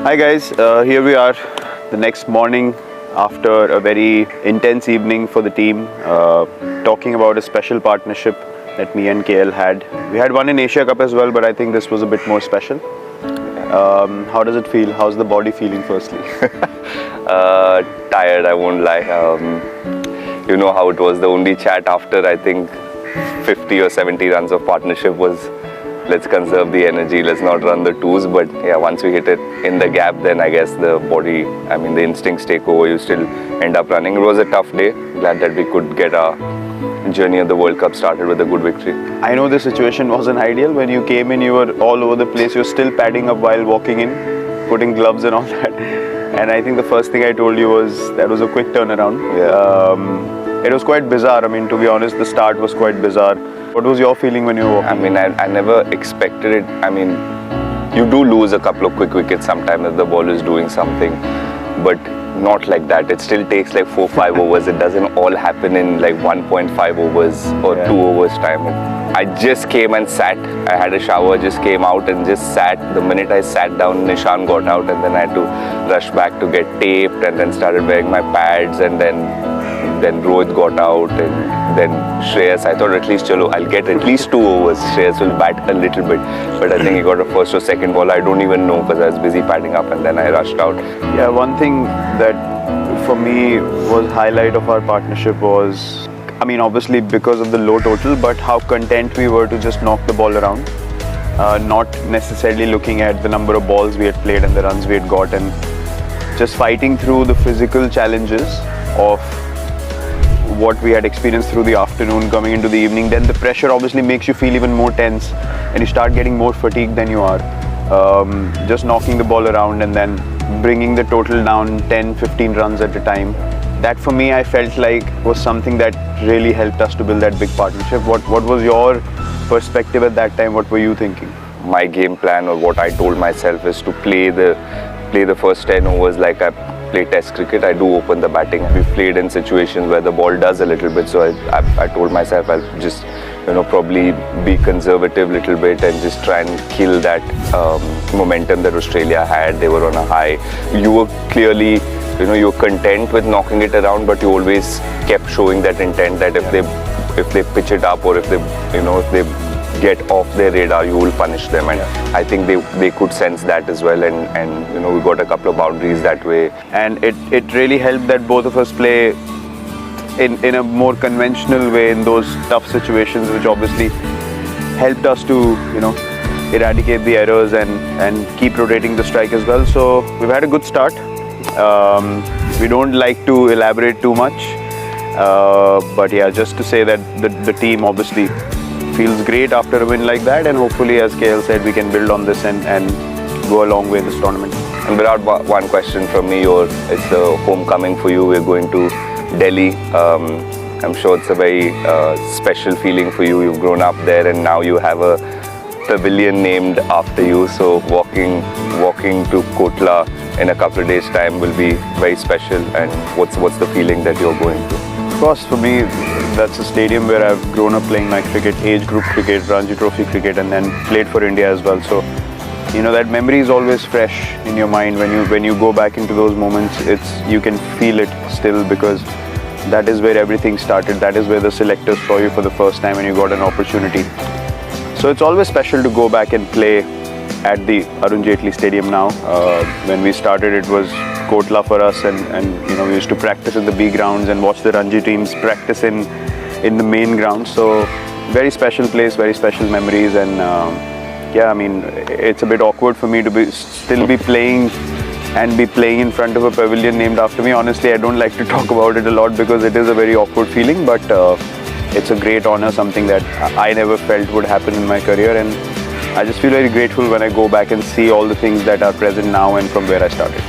Hi guys, here we are the next morning after a very intense evening for the team, talking about a special partnership that me and KL had. We had one in Asia Cup as well, but I think this was a bit more special. How does it feel? How's the body feeling firstly? Tired, I won't lie. You know how it was. The only chat after I think 50 or 70 runs of partnership was, let's conserve the energy, let's not run the twos. But yeah, once we hit it in the gap, then I guess the body, the instincts take over. You still end up running. It was a tough day. Glad that we could get our journey of the World Cup started with a good victory. I know the situation wasn't ideal. When you came in, you were all over the place. You were still padding up while walking in, putting gloves and all that. And I think the first thing I told you was that was a quick turnaround. Yeah. It was quite bizarre. To be honest, the start was quite bizarre. What was your feeling when you were walking? I never expected it. You do lose a couple of quick wickets sometimes if the ball is doing something, but not like that. It still takes like 4-5 overs. It doesn't all happen in like 1.5 overs or 2 overs time. I just came and sat. I had a shower, just came out and just sat. The minute I sat down, Nishan got out, and then I had to rush back to get taped, and then started wearing my pads, and then Rohit got out, and then Shreyas. I thought at least I'll get at least 2 overs. Shreyas will bat a little bit, but I think he got a first or second ball. I don't even know because I was busy padding up, and then I rushed out. Yeah, one thing that for me was highlight of our partnership was, obviously because of the low total, but how content we were to just knock the ball around, not necessarily looking at the number of balls we had played and the runs we had got, and just fighting through the physical challenges of what we had experienced through the afternoon coming into the evening. Then the pressure obviously makes you feel even more tense and you start getting more fatigued than you are. Just knocking the ball around and then bringing the total down 10-15 runs at a time. That for me, I felt like was something that really helped us to build that big partnership. What was your perspective at that time? What were you thinking? My game plan, or what I told myself, is to play the first 10 overs like I play test cricket. I do open the batting. We've played in situations where the ball does a little bit, so I told myself I'll just probably be conservative a little bit and just try and kill that momentum that Australia had. They were on a high. You were clearly, you were content with knocking it around, but you always kept showing that intent that if they pitch it up, or if they get off their radar, you will punish them. And I think they could sense that as well, and we got a couple of boundaries that way. And it really helped that both of us play in a more conventional way in those tough situations, which obviously helped us to eradicate the errors and keep rotating the strike as well. So we've had a good start. We don't like to elaborate too much, but yeah, just to say that the team obviously feels great after a win like that, and hopefully, as KL said, we can build on this and go a long way in this tournament. And without one question from me, it's a homecoming for you. We're going to Delhi. I'm sure it's a very special feeling for you. You've grown up there, and now you have a pavilion named after you. So walking to Kotla in a couple of days' time will be very special. And what's the feeling that you're going to? Of course, for me, that's a stadium where I've grown up playing my cricket, age group cricket, Ranji Trophy cricket, and then played for India as well. So, that memory is always fresh in your mind when you go back into those moments. You can feel it still, because that is where everything started. That is where the selectors saw you for the first time and you got an opportunity. So it's always special to go back and play at the Arun Jaitley Stadium now. When we started, it was Kotla for us, and we used to practice in the B grounds and watch the Ranji teams practice in the main ground. So very special place, very special memories, and it's a bit awkward for me to still be playing in front of a pavilion named after me. Honestly, I don't like to talk about it a lot because it is a very awkward feeling, but it's a great honor, something that I never felt would happen in my career, and I just feel very grateful when I go back and see all the things that are present now and from where I started.